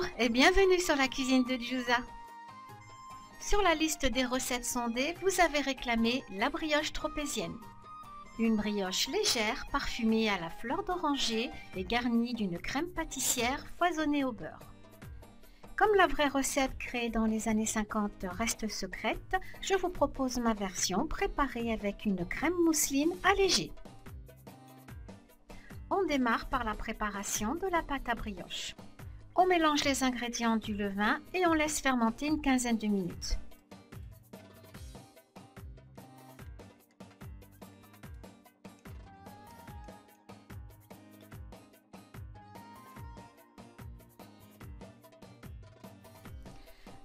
Bonjour et bienvenue sur la cuisine de Jusa. Sur la liste des recettes sondées, vous avez réclamé la brioche tropézienne. Une brioche légère, parfumée à la fleur d'oranger et garnie d'une crème pâtissière foisonnée au beurre. Comme la vraie recette créée dans les années 50 reste secrète, je vous propose ma version préparée avec une crème mousseline allégée. On démarre par la préparation de la pâte à brioche. On mélange les ingrédients du levain et on laisse fermenter une quinzaine de minutes.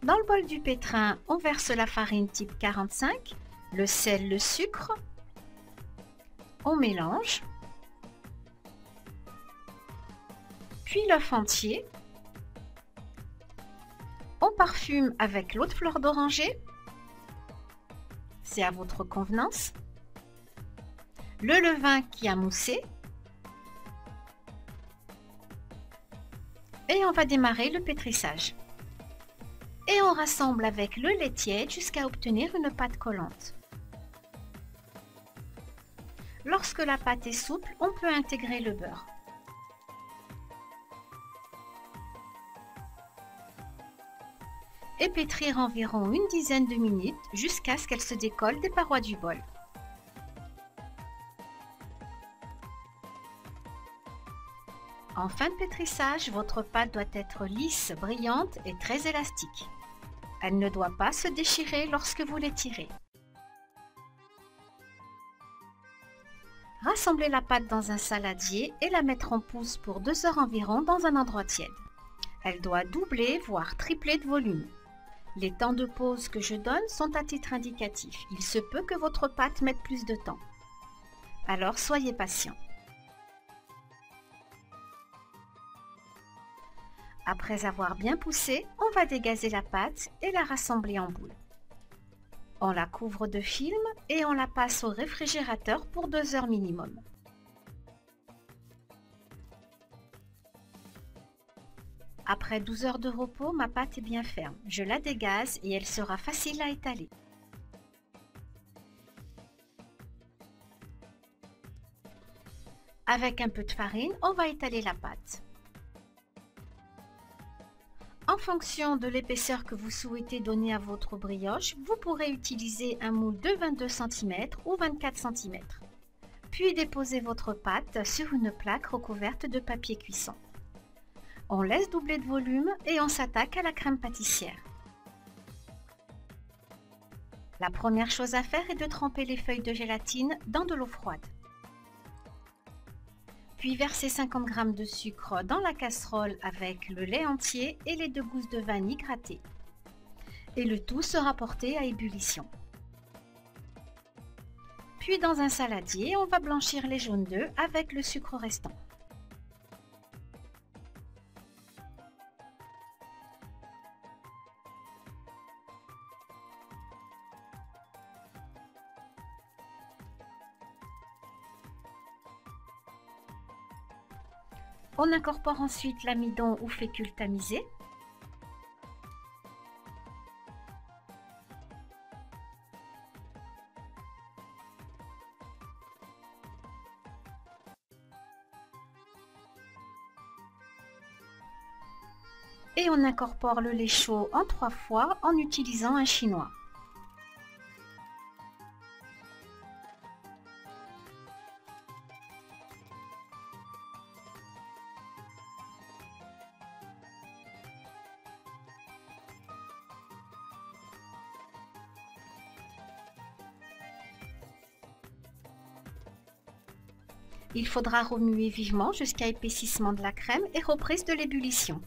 Dans le bol du pétrin, on verse la farine type 45, le sel, le sucre. On mélange. Puis l'œuf entier. On parfume avec l'eau de fleur d'oranger. C'est à votre convenance. Le levain qui a moussé. Et on va démarrer le pétrissage. Et on rassemble avec le lait tiède jusqu'à obtenir une pâte collante. Lorsque la pâte est souple, on peut intégrer le beurre. Et pétrir environ une dizaine de minutes jusqu'à ce qu'elle se décolle des parois du bol. En fin de pétrissage, votre pâte doit être lisse, brillante et très élastique. Elle ne doit pas se déchirer lorsque vous l'étirez. Rassemblez la pâte dans un saladier et la mettre en pousse pour 2 heures environ dans un endroit tiède. Elle doit doubler, voire tripler de volume. Les temps de pause que je donne sont à titre indicatif. Il se peut que votre pâte mette plus de temps. Alors soyez patient. Après avoir bien poussé, on va dégazer la pâte et la rassembler en boule. On la couvre de film et on la passe au réfrigérateur pour 2 heures minimum. Après 12 heures de repos, ma pâte est bien ferme. Je la dégaze et elle sera facile à étaler. Avec un peu de farine, on va étaler la pâte. En fonction de l'épaisseur que vous souhaitez donner à votre brioche, vous pourrez utiliser un moule de 22 cm ou 24 cm. Puis déposez votre pâte sur une plaque recouverte de papier cuisson. On laisse doubler de volume et on s'attaque à la crème pâtissière. La première chose à faire est de tremper les feuilles de gélatine dans de l'eau froide. Puis versez 50 g de sucre dans la casserole avec le lait entier et les 2 gousses de vanille grattées. Et le tout sera porté à ébullition. Puis dans un saladier, on va blanchir les jaunes d'œufs avec le sucre restant. On incorpore ensuite l'amidon ou fécule tamisé. Et on incorpore le lait chaud en 3 fois en utilisant un chinois. Il faudra remuer vivement jusqu'à épaississement de la crème et reprise de l'ébullition.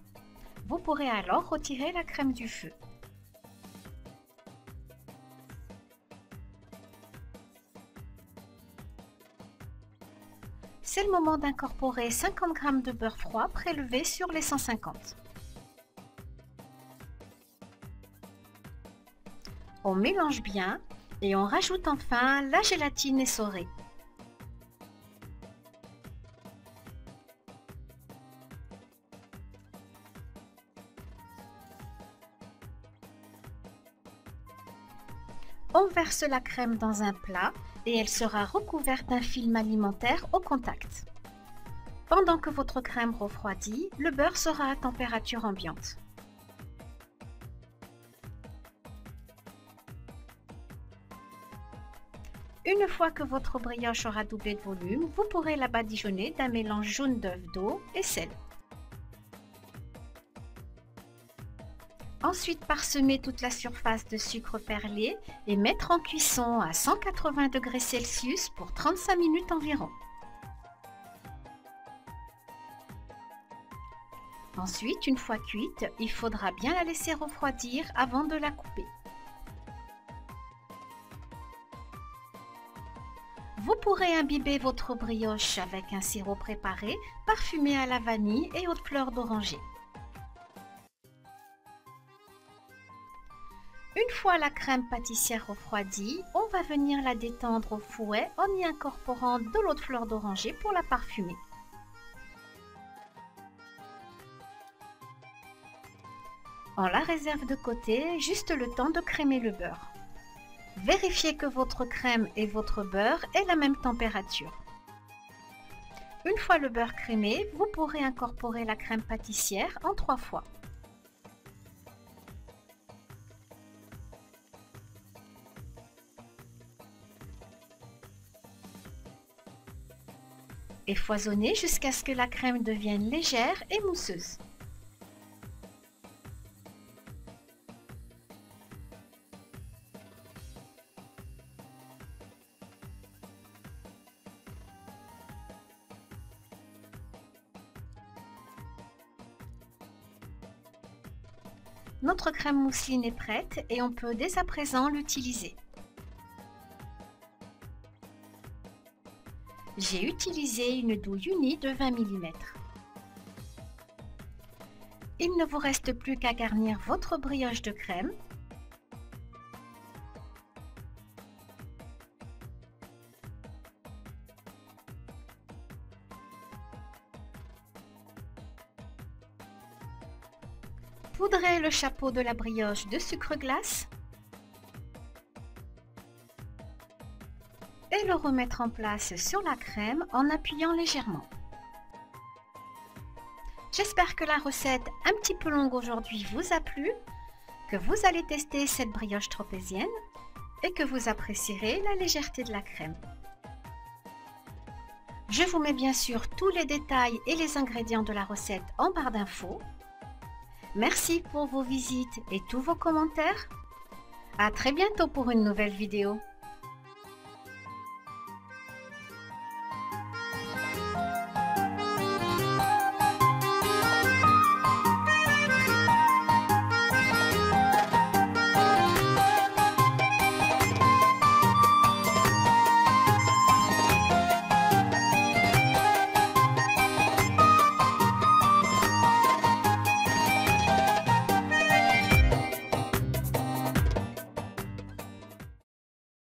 Vous pourrez alors retirer la crème du feu. C'est le moment d'incorporer 50 g de beurre froid prélevé sur les 150. On mélange bien et on rajoute enfin la gélatine essorée. On verse la crème dans un plat et elle sera recouverte d'un film alimentaire au contact. Pendant que votre crème refroidit, le beurre sera à température ambiante. Une fois que votre brioche aura doublé de volume, vous pourrez la badigeonner d'un mélange jaune d'œuf, d'eau et sel. Ensuite, parsemer toute la surface de sucre perlé et mettre en cuisson à 180 degrés Celsius pour 35 minutes environ. Ensuite, une fois cuite, il faudra bien la laisser refroidir avant de la couper. Vous pourrez imbiber votre brioche avec un sirop préparé, parfumé à la vanille et aux fleurs d'oranger. Une fois la crème pâtissière refroidie, on va venir la détendre au fouet en y incorporant de l'eau de fleur d'oranger pour la parfumer. On la réserve de côté, juste le temps de crémer le beurre. Vérifiez que votre crème et votre beurre aient la même température. Une fois le beurre crémé, vous pourrez incorporer la crème pâtissière en 3 fois. Et foisonnez jusqu'à ce que la crème devienne légère et mousseuse. Notre crème mousseline est prête et on peut dès à présent l'utiliser. J'ai utilisé une douille unie de 20 mm. Il ne vous reste plus qu'à garnir votre brioche de crème. Poudrez le chapeau de la brioche de sucre glace et le remettre en place sur la crème en appuyant légèrement. J'espère que la recette un petit peu longue aujourd'hui vous a plu, que vous allez tester cette brioche tropézienne et que vous apprécierez la légèreté de la crème. Je vous mets bien sûr tous les détails et les ingrédients de la recette en barre d'infos. Merci pour vos visites et tous vos commentaires. À très bientôt pour une nouvelle vidéo.